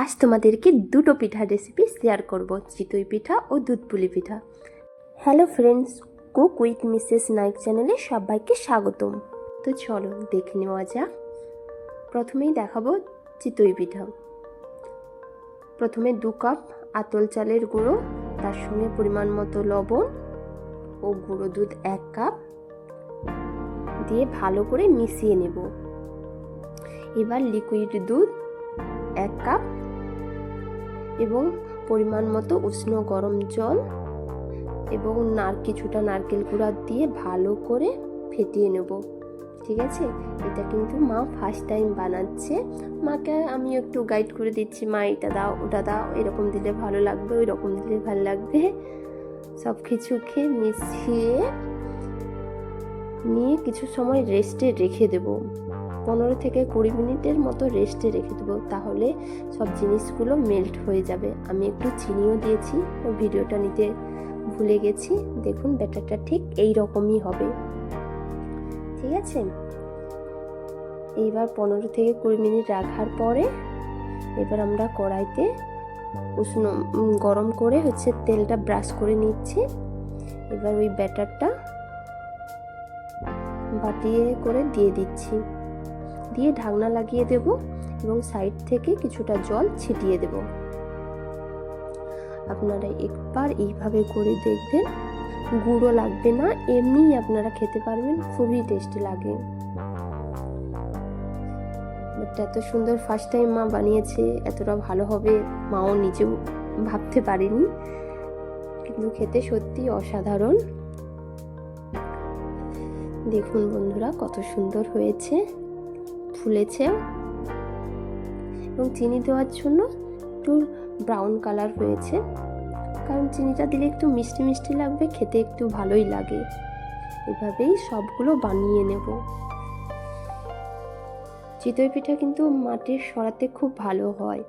আজ তোমাদেরকে দুটো পিঠার রেসিপি শেয়ার করব, চিতই পিঠা ও দুধ পুলি পিঠা। Hello friends, cook with Mrs Naik চ্যানেলে সবাইকে স্বাগতম। তো চলো দেখে নেওয়া যাক। প্রথমেই দেখাবো চিতই পিঠা। প্রথমে 2 কাপ আতল চালের গুঁড়ো, তার সঙ্গে পরিমাণ মতো লবণ ও গুঁড়ো দুধ 1 কাপ দিয়ে ভালো করে মিশিয়ে নেব। এবার লিকুইড দুধ 1 কাপ এবং পরিমাণ মতো উষ্ণ গরম জল এবং কিছুটা নারকেল কুড়া দিয়ে ভালো করে ফেটিয়ে নেব। ঠিক আছে, এটা কিন্তু মা ফার্স্ট টাইম বানাচ্ছে। মাকে আমি একটু গাইড করে দিচ্ছি, মা এটা দাও ওটা দাও, এরকম দিলে ভালো লাগবে, ওই রকম দিলে ভালো লাগবে। সব কিছুকে মিশিয়ে নিয়ে কিছু সময় রেস্টে রেখে দেব। 15 থেকে 20 মিনিটের মতো রেস্টে রেখে দেবো, তাহলে সব জিনিসগুলো মেল্ট হয়ে যাবে। আমি একটু চিনিও দিয়েছি, ওই ভিডিওটা নিতে ভুলে গেছি। দেখুন ব্যাটারটা ঠিক এই রকমই হবে। ঠিক আছে, এইবার 15 থেকে 20 মিনিট রাখার পরে এবার আমরা কড়াইতে গরম করে তেলটা ব্রাশ করে নিচ্ছি। এবার ওই ব্যাটারটা বাটিয়ে করে দিয়ে দিচ্ছি, দিয়ে ঢাকনা লাগিয়ে দেব এবং সাইড থেকে কিছুটা জল ছিটিয়ে দেব। আপনারা একবার এইভাবে করে দেখবেন, গুঁড়ো লাগবে না, এমনিই আপনারা খেতে পারবেন, খুবই টেস্টি লাগে। এত সুন্দর ফার্স্ট টাইম মা বানিয়েছে, এতটা ভালো হবে মাও নিজেও ভাবতে পারেনি, কিন্তু খেতে সত্যি অসাধারণ। দেখুন বন্ধুরা কত সুন্দর হয়েছে, ফুলেছে এবং চিনি দেওয়ার জন্য একটু ব্রাউন কালার হয়েছে, কারণ চিনিটা দিলে একটু মিষ্টি মিষ্টি লাগবে, খেতে একটু ভালোই লাগে। এভাবেই সবগুলো বানিয়ে নেব। চিতই পিঠা কিন্তু মাটির সরাতে খুব ভালো হয়,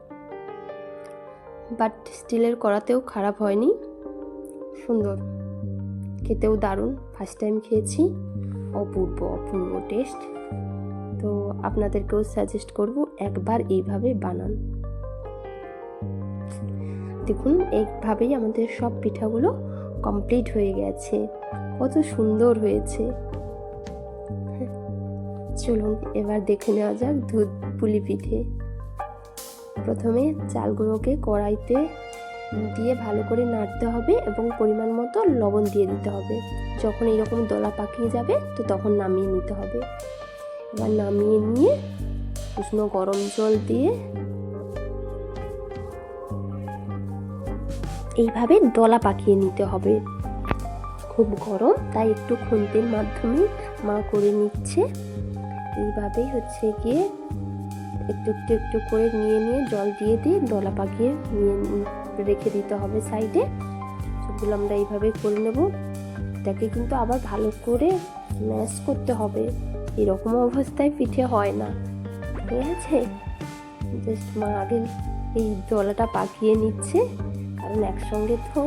বাট স্টিলের কড়াতেও খারাপ হয়নি, সুন্দর, খেতেও দারুণ। ফার্স্ট টাইম খেয়েছি, অপূর্ব অপূর্ব টেস্ট। তো আপনাদেরকেও সাজেস্ট করব একবার এইভাবে বানান। দেখুন এইভাবেই আমাদের সব পিঠাগুলো কমপ্লিট হয়ে গেছে, কত সুন্দর হয়েছে। চলুন এবার দেখে নেওয়া যাক দুধ পুলি পিঠে। প্রথমে চালগুলোকে কড়াইতে দিয়ে ভালো করে নাড়তে হবে এবং পরিমাণ মতো লবণ দিয়ে দিতে হবে। যখন এইরকম দলা পাকিয়ে যাবে তো তখন নামিয়ে নিতে হবে। এবার নামিয়ে নিয়ে উষ্ণ গরম জল দিয়ে এইভাবে দলা পাকিয়ে নিতে হবে। খুব গরম, তাই একটু খুন্তির মাধ্যমে মা করে নিচ্ছে। এইভাবেই গিয়ে একটু একটু একটু করে নিয়ে জল দিয়ে দলা পাকিয়ে নিয়ে রেখে দিতে হবে সাইডে। সবগুলো আমরা এইভাবে করে নেব। এটাকে কিন্তু আবার ভালো করে ম্যাশ করতে হবে, এরকম অবস্থায় পিঠে হয় না। ঠিক আছে, জাস্ট মা আগে এই দলাটা পাকিয়ে নিচ্ছে, কারণ একসঙ্গে তো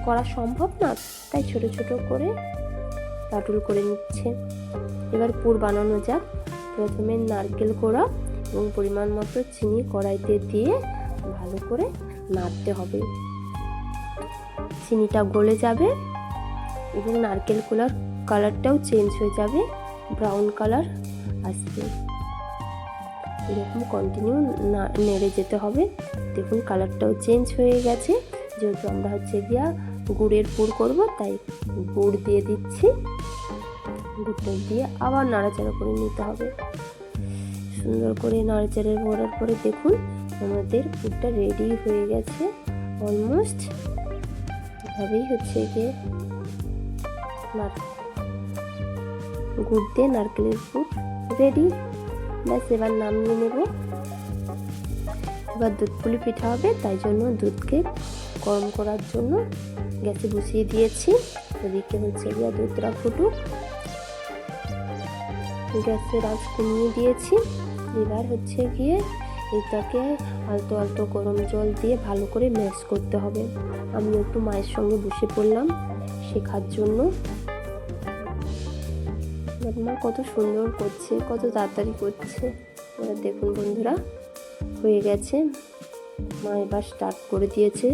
করা সম্ভব না, তাই ছোট ছোট করে পাটুল করে নিচ্ছে। এবার পুর বানানো যাক। প্রথমে নারকেল কোড়া এবং পরিমাণ মতো চিনি কড়াইতে দিয়ে ভালো করে নাড়তে হবে। চিনিটা গলে যাবে এবং নারকেল কোড়ার কালারটাও চেঞ্জ হয়ে যাবে, ব্রাউন কালার আসবে। এরকম কন্টিনিউ নেড়ে যেতে হবে। দেখুন কালারটাও চেঞ্জ হয়ে গেছে। যেহেতু আমরা গিয়া গুড়ের পুর করব, তাই গুড় দিয়ে দিচ্ছি। গুড়টা দিয়ে আবার নাড়াচাড়া করে নিতে হবে। সুন্দর করে নাড়াচাড়া করার পরে দেখুন আমাদের পুরটা রেডি হয়ে গেছে অলমোস্ট। এভাবেই গিয়ে গুড় দিয়ে নারকেলের পুর রেডি। ব্যাস এবার নামিয়ে নেব। এবার দুধ পুলি পিঠা হবে, তাই জন্য দুধকে গরম করার জন্য গ্যাসে বসিয়ে দিয়েছি। এদিকে গিয়ে দুধটা ফুটুক, গ্যাসের আঁচ কমিয়ে দিয়েছি। এবার গিয়ে এটাকে আলতো আলতো গরম জল দিয়ে ভালো করে ম্যাশ করতে হবে। আমি একটু মায়ের সঙ্গে বসে পড়লাম শেখার জন্য। মা কত সুন্দর করছে, কত তাড়াতাড়ি করছে। এবার দেখুন বন্ধুরা হয়ে গেছে। মা এবার স্টার্ট করে দিয়েছে।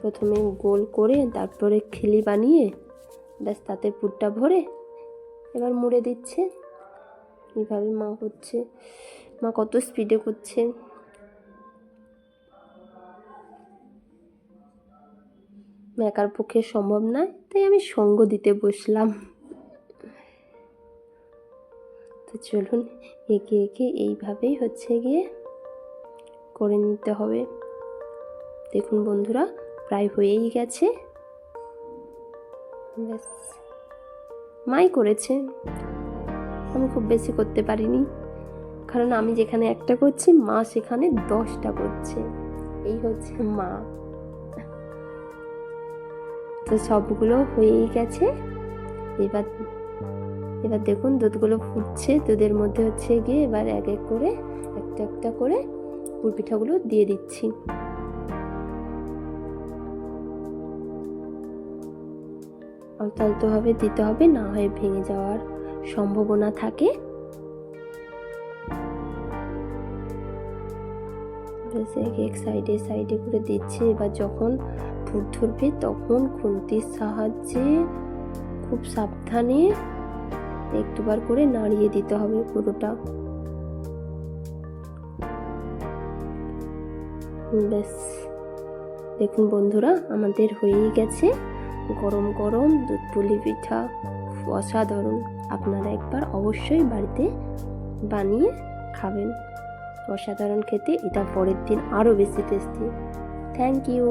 প্রথমে গোল করে তারপরে খিলি বানিয়ে ব্যাস তাতে পুরটা ভরে এবার মুড়ে দিচ্ছে। এইভাবে মা করছে। মা কত স্পিডে করছে। একার পক্ষে সম্ভব নয়, তাই আমি সঙ্গ দিতে বসলাম। তো চলুন একে একে এইভাবেই হচ্ছে গিয়ে করে নিতে হবে। দেখুন বন্ধুরা, প্রায় হয়েই গেছে। ব্যাস, মাই করেছে, আমি খুব বেশি করতে পারিনি, কারণ আমি যেখানে একটা করছি মা সেখানে 10টা করছে। এই হচ্ছে মা। তো সবগুলো হয়েই গেছে। এবার দেখুন দুধগুলো ফুটছে। দুধের মধ্যে হচ্ছে গিয়ে এবার এক এক করে একটা একটা করে পুর পিঠাগুলো দিয়ে দিচ্ছি। আলতো আলতোভাবে দিতে হবে, না হয় ভেঙে যাওয়ার সম্ভাবনা থাকে। এক সাইডে সাইডে করে দিচ্ছি। এবার যখন পুর ধরবে তখন খুন্তির সাহায্যে খুব সাবধানে একটুবার করে নাড়িয়ে দিতে হবে পুরোটা। ব্যাস, দেখুন বন্ধুরা, আমাদের হয়েই গেছে গরম গরম দুধ পুলি পিঠা। অসাধারণ। আপনারা একবার অবশ্যই বাড়িতে বানিয়ে খাবেন। অসাধারণ খেতে। এটা পরের দিন আরও বেশি টেস্টি। Thank you.